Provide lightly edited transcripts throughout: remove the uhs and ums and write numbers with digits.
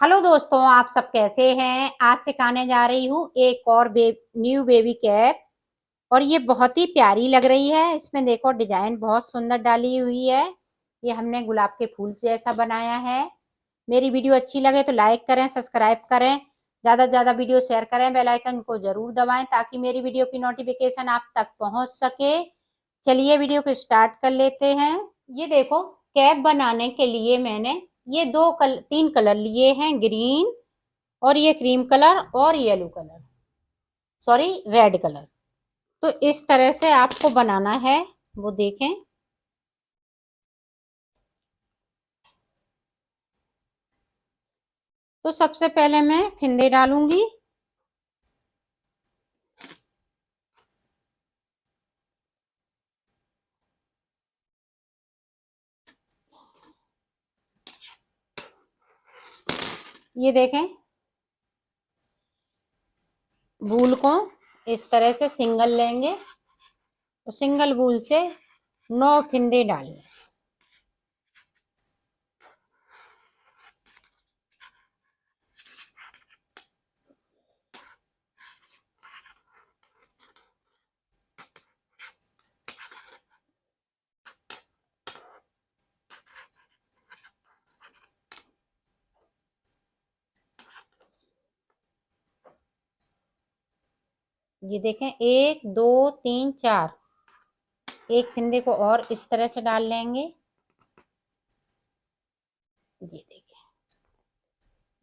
Hello दोस्तों, आप सब कैसे हैं। आज सिखाने जा रही हूँ एक और न्यू बेबी कैप। और ये बहुत ही प्यारी लग रही है। इसमें देखो डिजाइन बहुत सुंदर डाली हुई है। ये हमने गुलाब के फूल से ऐसा बनाया है। मेरी वीडियो अच्छी लगे तो लाइक करें, सब्सक्राइब करें, ज़्यादा से ज़्यादा वीडियो शेयर करें, बेल आइकन को जरूर दबाएं ताकि मेरी वीडियो की नोटिफिकेशन आप तक पहुंच सके। चलिए वीडियो को स्टार्ट कर लेते हैं। ये देखो, कैप बनाने के लिए मैंने ये तीन कलर लिए हैं, ग्रीन और ये क्रीम कलर और yellow colour, sorry red colour. तो इस तरह से आपको बनाना है, वो देखें। तो सबसे पहले मैं फिंदे डालूंगी। ये देखें, बूल को इस तरह से सिंगल लेंगे तो सिंगल बूल से 9 फिंदे डालने। ये देखें, 1 2 3 4, एक फिंदे को और इस तरह से डाल लेंगे। ये देखें,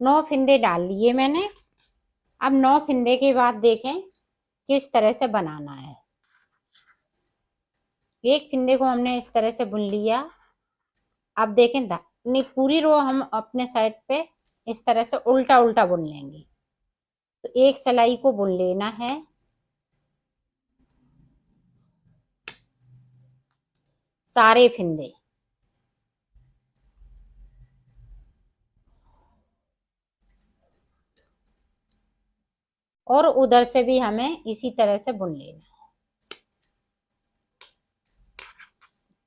9 फिंदे डाल लिए मैंने। अब 9 फिंदे के बाद देखें किस तरह से बनाना है। एक फिंदे को हमने इस तरह से बुन लिया। अब देखें, नहीं, पूरी रो हम अपने साइड पे इस तरह से उल्टा उल्टा बुन लेंगे। तो एक सिलाई को बुन लेना है, सारे फिंदे। और उधर से भी हमें इसी तरह से बुन लेना है।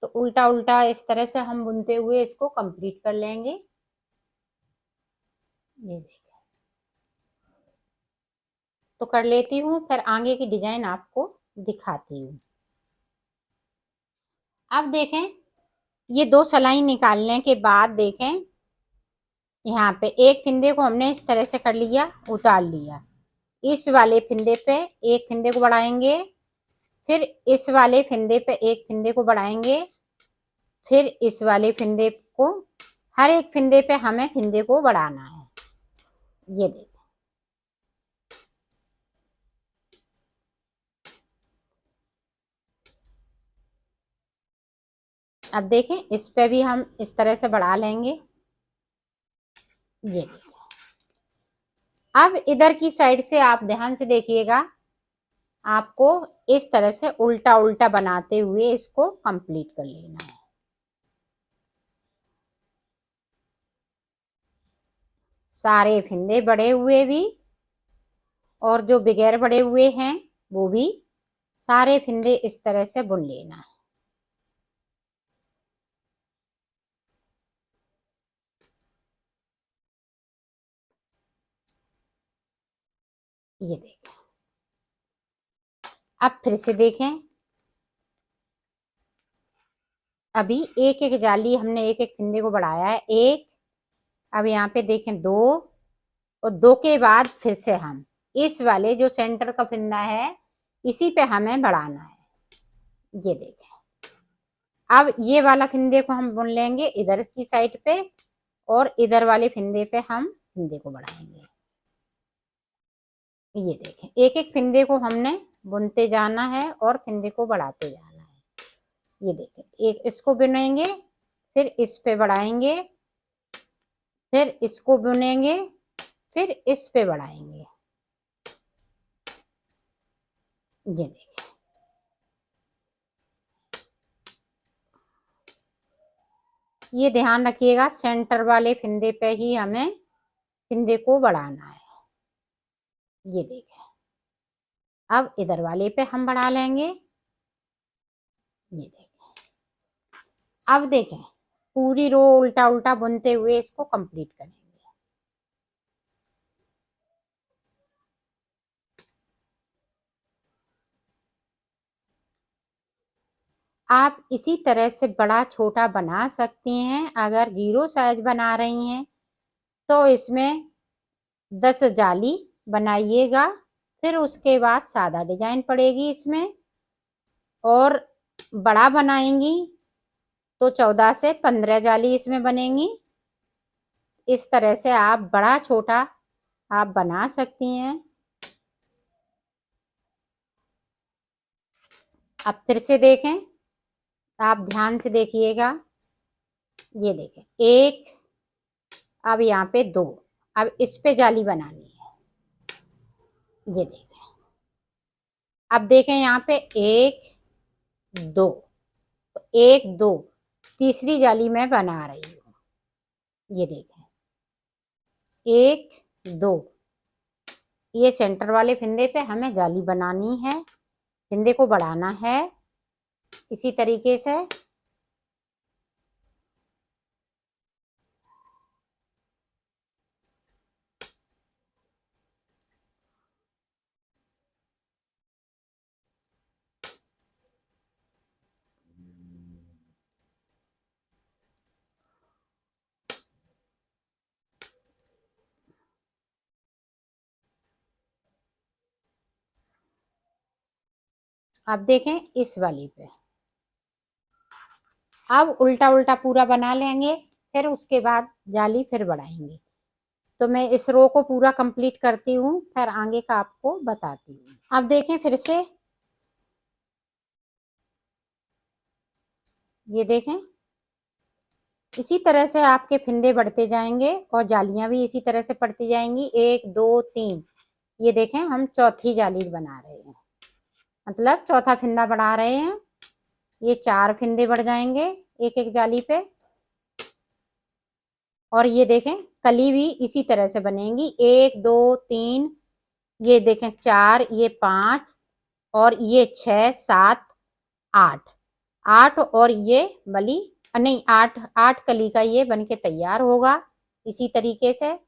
तो उल्टा उल्टा इस तरह से हम बुनते हुए इसको कंप्लीट कर लेंगे। ये देखिए, तो कर लेती हूँ, फिर आगे की डिजाइन आपको दिखाती हूँ। अब देखें, ये 2 सिलाई निकालने के बाद देखें, यहाँ पे एक फिंदे को हमने इस तरह से कर लिया, उतार लिया। इस वाले फिंदे पे एक फिंदे को बढ़ाएंगे, फिर इस वाले फिंदे पे एक फिंदे को बढ़ाएंगे, फिर इस वाले फिंदे को, हर एक फिंदे पे हमें फिंदे को बढ़ाना है। ये देखें, अब देखें, इस पे भी हम इस तरह से बढ़ा लेंगे। ये देखें, अब इधर की साइड से आप ध्यान से देखिएगा, आपको इस तरह से उल्टा उल्टा बनाते हुए इसको कंप्लीट कर लेना है। सारे फिंदे बड़े हुए भी और जो बगैर बड़े हुए हैं वो भी, सारे फिंदे इस तरह से बुन लेना है। ये देखें, अब फिर से देखें, अभी एक एक जाली हमने एक एक फिंदे को बढ़ाया है, एक। अब यहाँ पे देखें 2, और 2 के बाद फिर से हम इस वाले जो सेंटर का फिंदा है इसी पे हमें बढ़ाना है। ये देखें, अब ये वाला फिंदे को हम बुन लेंगे इधर की साइड पे, और इधर वाले फिंदे पे हम फिंदे को बढ़ाएंगे। ये देखें, एक एक फिंदे को हमने बुनते जाना है और फिंदे को बढ़ाते जाना है। ये देखें, एक इसको बुनेंगे, फिर इस पे बढ़ाएंगे, फिर इसको बुनेंगे, फिर इस पे बढ़ाएंगे। ये देखें, ये ध्यान रखिएगा, सेंटर वाले फिंदे पे ही हमें फिंदे को बढ़ाना है। ये देखें, अब इधर वाले पे हम बढ़ा लेंगे। ये देखें, अब देखें, पूरी रो उल्टा उल्टा बुनते हुए इसको कंप्लीट करेंगे। आप इसी तरह से बड़ा छोटा बना सकती हैं। अगर 0 साइज बना रही हैं तो इसमें 10 जाली बनाइएगा, फिर उसके बाद सादा डिजाइन पड़ेगी इसमें, और बड़ा बनाएंगी तो 14 से 15 जाली इसमें बनेंगी। इस तरह से आप बड़ा छोटा आप बना सकती हैं। अब फिर से देखें, आप ध्यान से देखिएगा। ये देखें, एक, अब यहाँ पे 2, अब इस पे जाली बनानी है। ये देखें, अब देखें यहाँ पे 1 2, तो 1 2, तीसरी जाली मैं बना रही हूँ। ये देखें, 1 2, ये सेंटर वाले फिंदे पे हमें जाली बनानी है, फिंदे को बढ़ाना है इसी तरीके से। अब देखें इस वाली पे, अब उल्टा उल्टा पूरा बना लेंगे, फिर उसके बाद जाली फिर बढ़ाएंगे। तो मैं इस रो को पूरा कंप्लीट करती हूँ, फिर आगे का आपको बताती हूँ। अब देखें फिर से, ये देखें, इसी तरह से आपके फिंदे बढ़ते जाएंगे और जालियां भी इसी तरह से पड़ती जाएंगी। 1 2 3, ये देखें हम चौथी जाली बना रहे हैं, मतलब चौथा फिंदा बढ़ा रहे हैं। ये 4 फिंदे बढ़ जाएंगे एक एक जाली पे, और ये देखें कली भी इसी तरह से बनेगी। 1 2 3, ये देखें 4, ये 5, और ये 6 7 8, 8, और ये बली नहीं 8 8 कली का ये बनके तैयार होगा इसी तरीके से।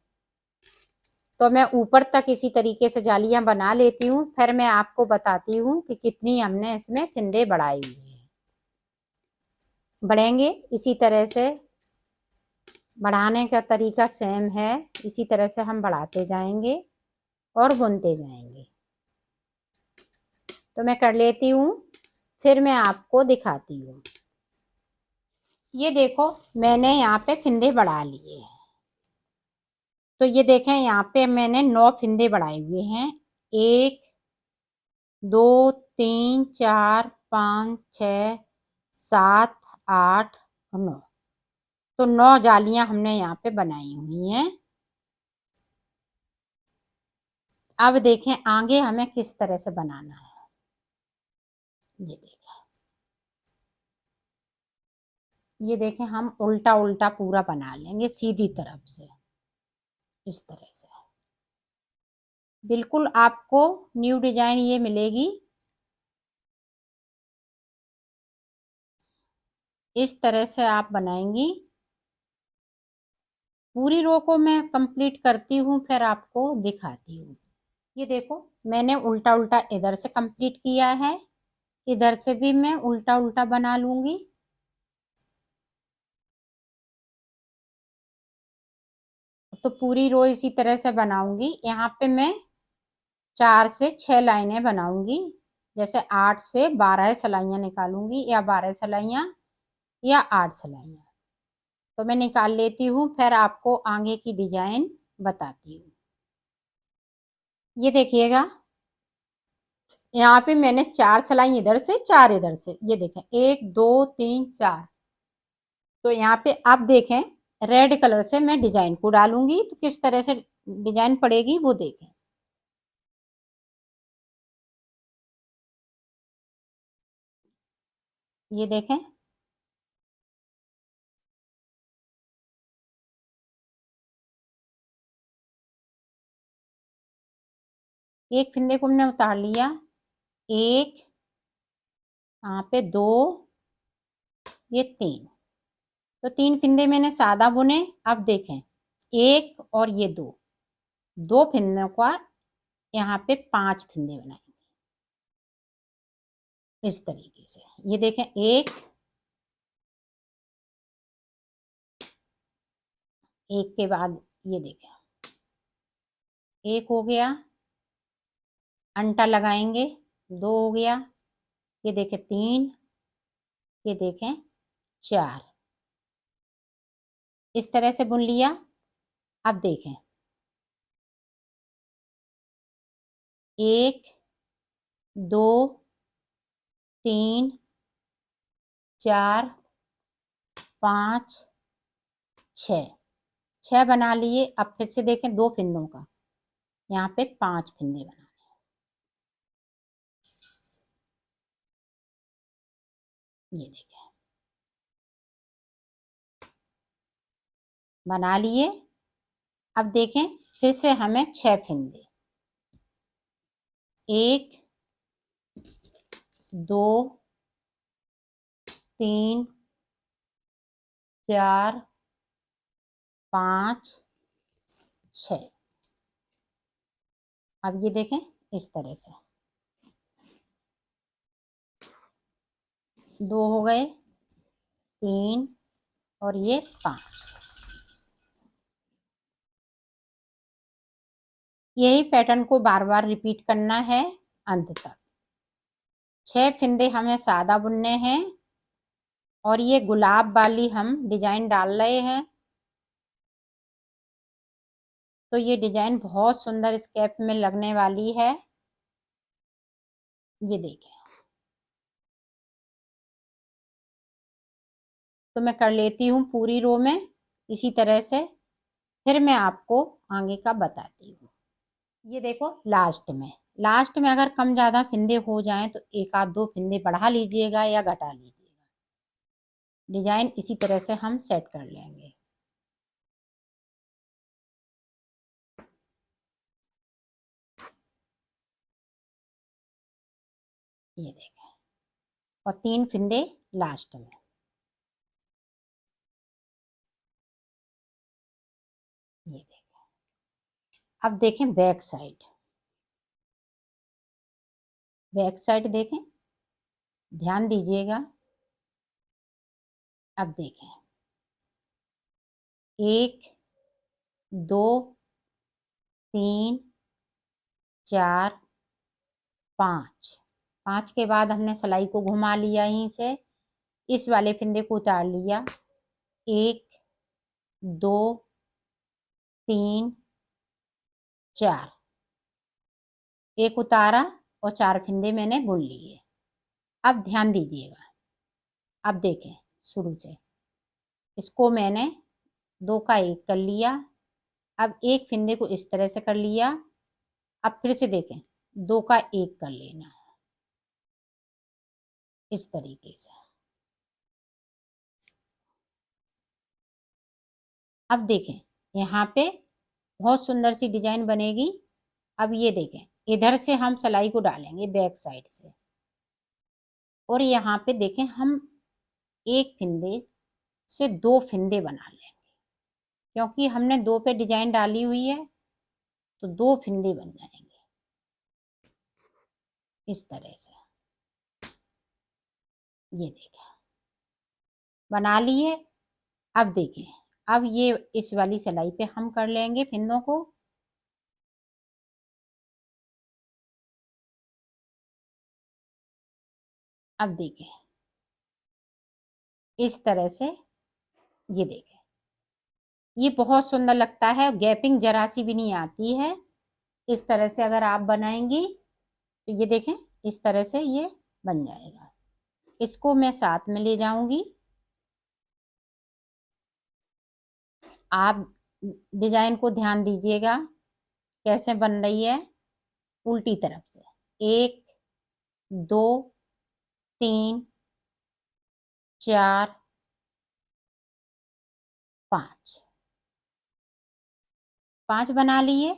तो मैं ऊपर तक इसी तरीके से जालियां बना लेती हूँ, फिर मैं आपको बताती हूँ कि कितनी हमने इसमें फिंदे बढ़ाए हुए हैं। बढ़ेंगे इसी तरह से, बढ़ाने का तरीका सेम है, इसी तरह से हम बढ़ाते जाएंगे और बुनते जाएंगे। तो मैं कर लेती हूँ, फिर मैं आपको दिखाती हूँ। ये देखो मैंने यहाँ पे फिंदे बढ़ा लिए हैं। तो ये देखें यहाँ पे मैंने 9 फिंदे बढ़ाए हुए हैं। 1 2 3 4 5 6 7 8 9, तो 9 जालियां हमने यहाँ पे बनाई हुई हैं। अब देखें आगे हमें किस तरह से बनाना है। ये देखें, ये देखें हम उल्टा उल्टा पूरा बना लेंगे सीधी तरफ से, इस तरह से बिल्कुल आपको न्यू डिजाइन ये मिलेगी। इस तरह से आप बनाएंगी। पूरी रो को मैं कंप्लीट करती हूँ, फिर आपको दिखाती हूँ। ये देखो मैंने उल्टा उल्टा इधर से कंप्लीट किया है, इधर से भी मैं उल्टा उल्टा बना लूंगी। तो पूरी रो इसी तरह से बनाऊंगी। यहाँ पे मैं 4 से 6 लाइनें बनाऊंगी, जैसे 8 से 12 सिलाइयाँ निकालूंगी, या 12 सिलाइयाँ या 8 सिलाइयाँ। तो मैं निकाल लेती हूँ, फिर आपको आगे की डिजाइन बताती हूँ। ये देखिएगा यहाँ पे मैंने 4 सिलाई इधर से 4 इधर से, ये देखें 1 2 3 4। तो यहाँ पे आप देखें रेड कलर से मैं डिजाइन को डालूंगी, तो किस तरह से डिजाइन पड़ेगी वो देखें। ये देखें, एक फिंदे को हमने उतार लिया, एक, यहाँ पे 2, ये 3, तो 3 फिंदे मैंने सादा बुने। अब देखें 1 और ये 2, 2 फिंदों का यहाँ पे 5 फिंदे बनाएंगे। इस तरीके से। ये देखें, एक के बाद ये देखें, एक हो गया, अंटा लगाएंगे, दो हो गया, ये देखें तीन, ये देखें चार, इस तरह से बुन लिया। अब देखें, एक, दो, तीन, चार, पाँच, छ, छह बना लिए। अब फिर से देखें, दो फिंदों का, यहाँ पे पांच फिंदे बनाने। ये देखें, बना लिए। अब देखें, फिर से हमें छह फिंदे, एक, दो, तीन, चार, पाँच, छ। अब ये देखें, इस तरह से दो हो गए, तीन, और ये पांच। यही पैटर्न को बार बार रिपीट करना है अंत तक। छह फिंदे हमें सादा बुनने हैं, और ये गुलाब वाली हम डिजाइन डाल रहे हैं। तो ये डिजाइन बहुत सुंदर इस कैप में लगने वाली है। ये देखें, तो मैं कर लेती हूँ पूरी रो में इसी तरह से, फिर मैं आपको आगे का बताती हूँ। ये देखो, लास्ट में अगर कम ज्यादा फिंदे हो जाएं तो एक आध दो फिंदे बढ़ा लीजिएगा या घटा लीजिएगा। डिजाइन इसी तरह से हम सेट कर लेंगे। ये देखें, और तीन फिंदे लास्ट में। ये देखें, अब देखें बैक साइड देखें, ध्यान दीजिएगा। अब देखें, एक, दो, तीन, चार, पाँच। पाँच के बाद हमने सिलाई को घुमा लिया, यहीं से इस वाले फिंदे को उतार लिया। एक, दो, तीन, चार, एक उतारा और चार फिंदे मैंने बुन लिए। अब ध्यान दीजिएगा, अब देखें शुरू से, इसको मैंने दो का एक कर लिया। अब एक फिंदे को इस तरह से कर लिया। अब फिर से देखें, दो का एक कर लेना है इस तरीके से। अब देखें, यहाँ पे बहुत सुंदर सी डिजाइन बनेगी। अब ये देखें, इधर से हम सिलाई को डालेंगे बैक साइड से, और यहाँ पे देखें हम एक फिंदे से दो फिंदे बना लेंगे, क्योंकि हमने दो पे डिजाइन डाली हुई है तो दो फिंदे बन जाएंगे इस तरह से। ये देखें, बना लिए। अब देखें, अब ये इस वाली सिलाई पे हम कर लेंगे फिंदों को। अब देखें, इस तरह से। ये देखें, ये बहुत सुंदर लगता है, गैपिंग जरा सी भी नहीं आती है। इस तरह से अगर आप बनाएंगी तो ये देखें, इस तरह से ये बन जाएगा। इसको मैं साथ में ले जाऊंगी। आप डिजाइन को ध्यान दीजिएगा कैसे बन रही है। उल्टी तरफ से, एक, दो, तीन, चार, पाँच, पांच बना लिए।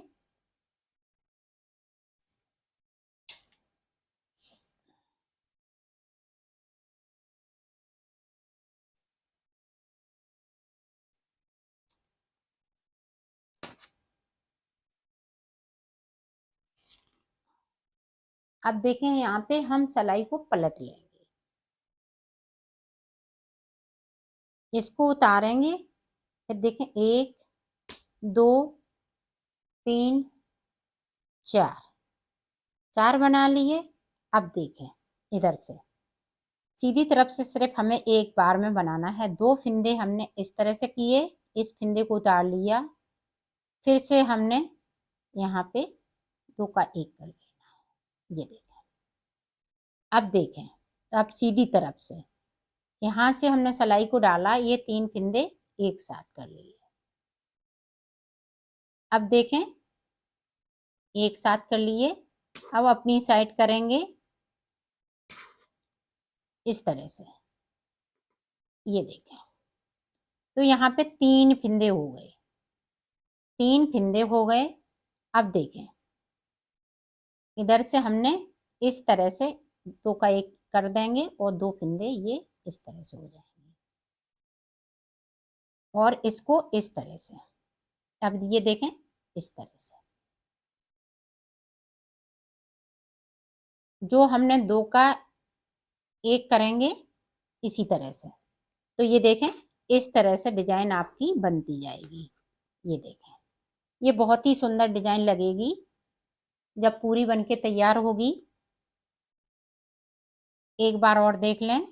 अब देखें यहाँ पे हम सिलाई को पलट लेंगे, इसको उतारेंगे, फिर देखें 1 2 3 4 बना लिए। अब देखें इधर से सीधी तरफ से सिर्फ हमें एक बार में बनाना है। 2 फिंदे हमने इस तरह से किए, इस फिंदे को उतार लिया, फिर से हमने यहाँ पे 2 का 1 कर लेना है। ये देखें, अब देखें, अब सीधी तरफ से यहाँ से हमने सिलाई को डाला, ये 3 फिंदे एक साथ कर लिए। अब देखें एक साथ कर लिए। अब अपनी साइड करेंगे इस तरह से, ये देखें, तो यहाँ पे 3 फिंदे हो गए, 3 फिंदे हो गए। अब देखें इधर से हमने इस तरह से 2 का 1 कर देंगे और 2 फिंदे ये इस तरह से हो जाएंगे, और इसको इस तरह से। अब ये देखें इस तरह से, जो हमने 2 का 1 करेंगे इसी तरह से। तो ये देखें इस तरह से डिजाइन आपकी बनती जाएगी। ये देखें, ये बहुत ही सुंदर डिजाइन लगेगी जब पूरी बनके तैयार होगी। एक बार और देख लें,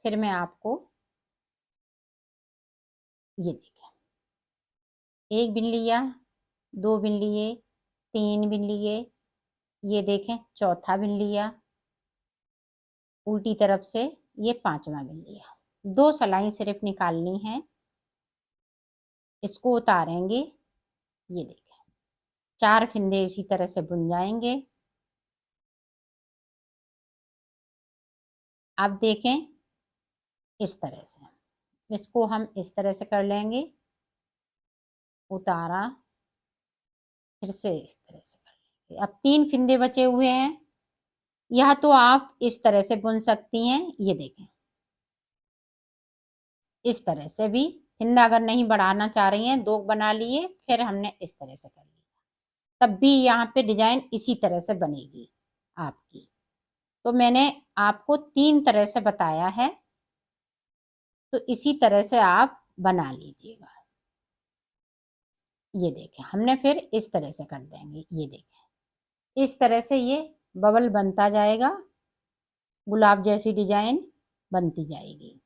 फिर मैं आपको, ये देखें, 1 बिन लिया, 2 बिन लिए, 3 बिन लिए, ये देखें चौथा बिन लिया, उल्टी तरफ से ये 5वां बिन लिया। 2 सिलाई सिर्फ निकालनी है, इसको उतारेंगे, ये देखें 4 फिंदे इसी तरह से बुन जाएंगे। अब देखें इस तरह से, इसको हम इस तरह से कर लेंगे, उतारा, फिर से इस तरह से कर लेंगे। अब 3 फिंदे बचे हुए हैं, यह तो आप इस तरह से बुन सकती हैं। ये देखें इस तरह से भी फिंदा अगर नहीं बढ़ाना चाह रही हैं, 2 बना लिए, फिर हमने इस तरह से कर लिया, तब भी यहाँ पे डिजाइन इसी तरह से बनेगी आपकी। तो मैंने आपको 3 तरह से बताया है, तो इसी तरह से आप बना लीजिएगा। ये देखें हमने फिर इस तरह से कर देंगे, ये देखें इस तरह से ये बबल बनता जाएगा, गुलाब जैसी डिजाइन बनती जाएगी।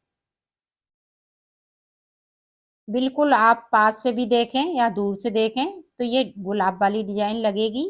बिल्कुल आप पास से भी देखें या दूर से देखें तो ये गुलाब वाली डिजाइन लगेगी।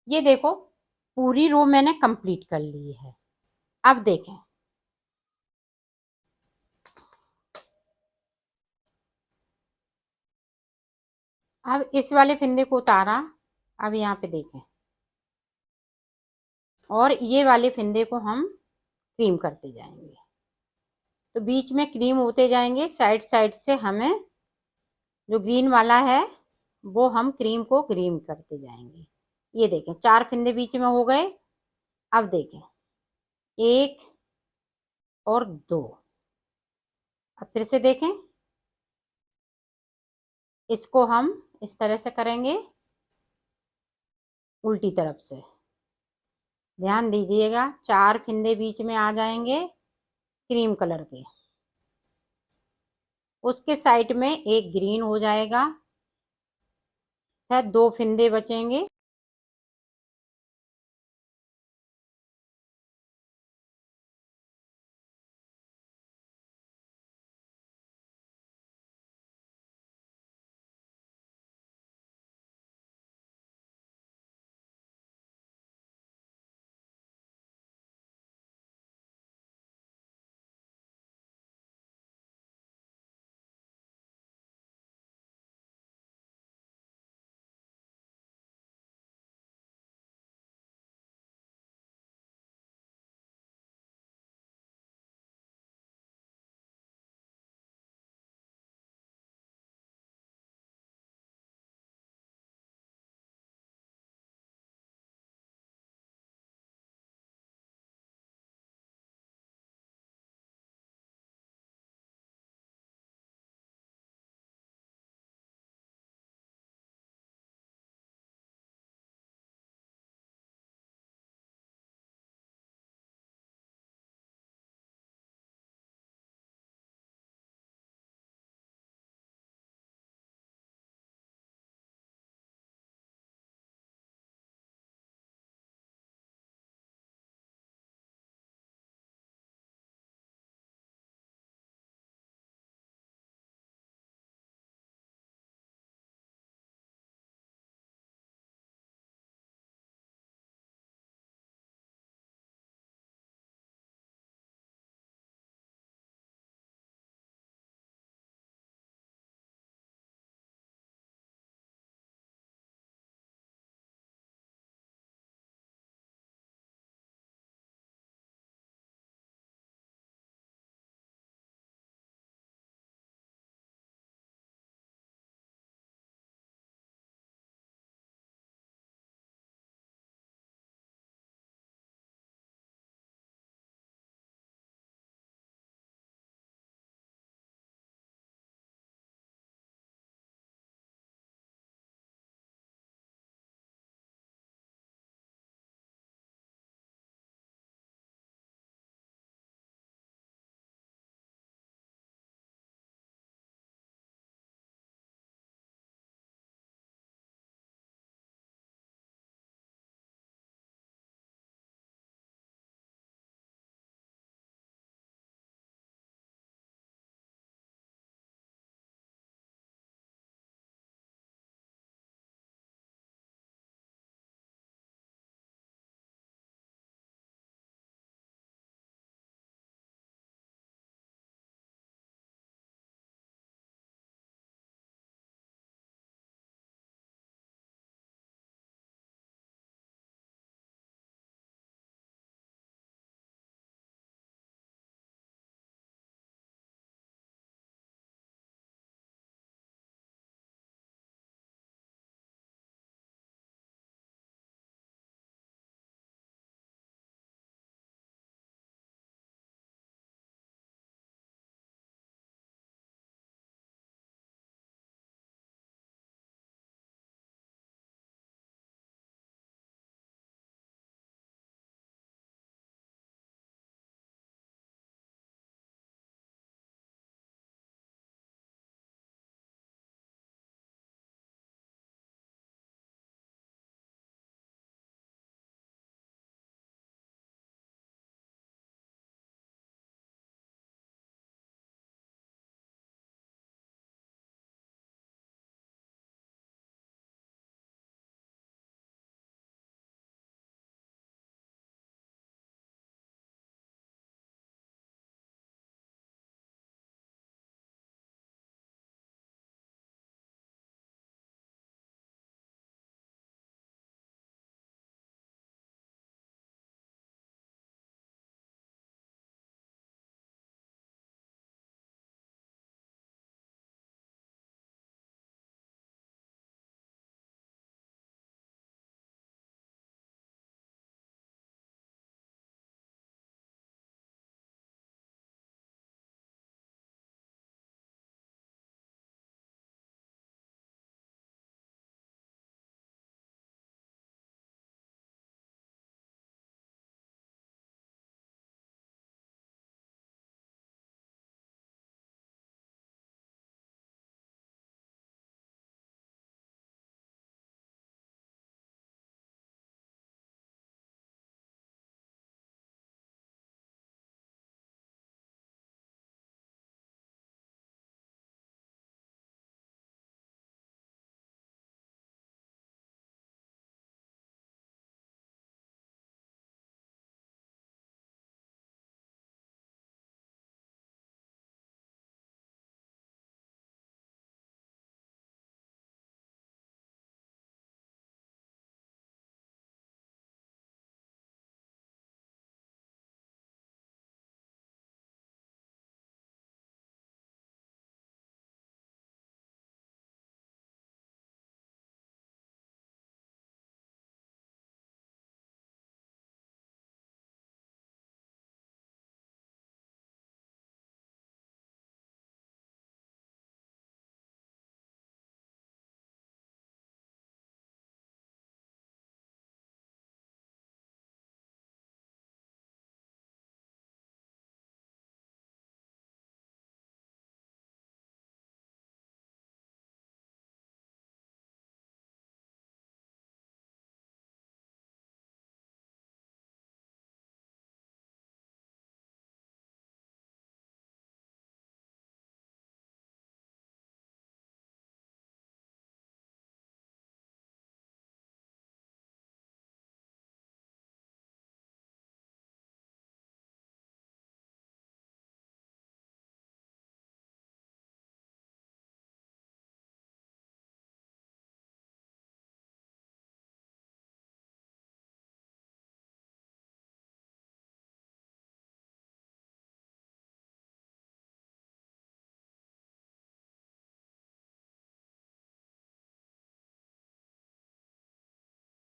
ये देखो पूरी रो मैंने कंप्लीट कर ली है। अब देखें, अब इस वाले फंदे को उतारा, अब यहाँ पे देखें, और ये वाले फंदे को हम क्रीम करते जाएंगे। तो बीच में क्रीम होते जाएंगे, साइड साइड से हमें जो ग्रीन वाला है वो हम क्रीम को क्रीम करते जाएंगे। ये देखें 4 फंदे बीच में हो गए। अब देखें 1 और 2। अब फिर से देखें, इसको हम इस तरह से करेंगे उल्टी तरफ से। ध्यान दीजिएगा 4 फंदे बीच में आ जाएंगे क्रीम कलर के, उसके साइड में एक ग्रीन हो जाएगा, फिर 2 फंदे बचेंगे।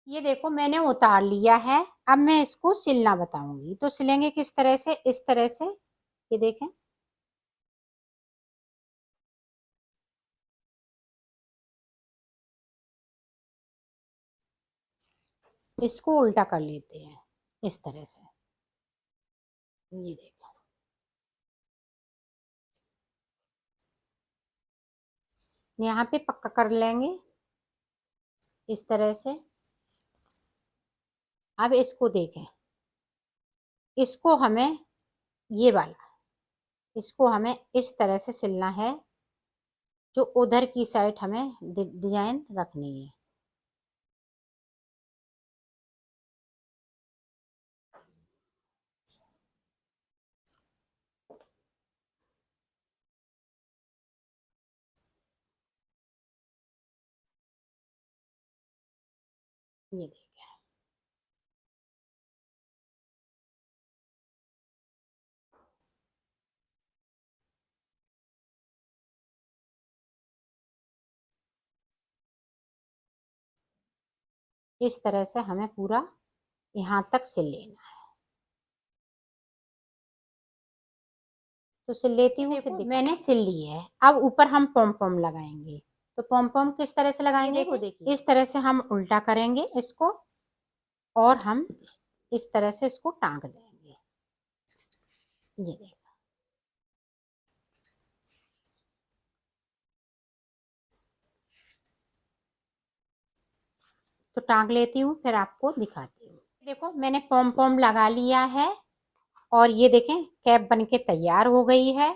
ये देखो मैंने उतार लिया है। अब मैं इसको सिलना बताऊंगी। तो सिलेंगे किस तरह से, इस तरह से, ये देखें। इसको उल्टा कर लेते हैं इस तरह से, ये देखो। यहाँ पे पक्का कर लेंगे इस तरह से। अब इसको देखें, इसको हमें, ये वाला, इसको हमें इस तरह से सिलना है, जो उधर की साइड हमें डिजाइन रखनी है। ये देखिए, इस तरह से हमें पूरा यहाँ तक सिल लेना है। तो सिल लेती हूँ, फिर मैंने सिल ली है। अब ऊपर हम पॉम पॉम लगाएंगे। तो पॉम पॉम किस तरह से लगाएंगे, देखो देखिए, इस तरह से हम उल्टा करेंगे इसको, और हम इस तरह से इसको टांग देंगे। ये देखो, तो टांग लेती हूँ, फिर आपको दिखाती हूँ। देखो मैंने पॉम पॉम लगा लिया है, और ये देखें कैप बनके तैयार हो गई है।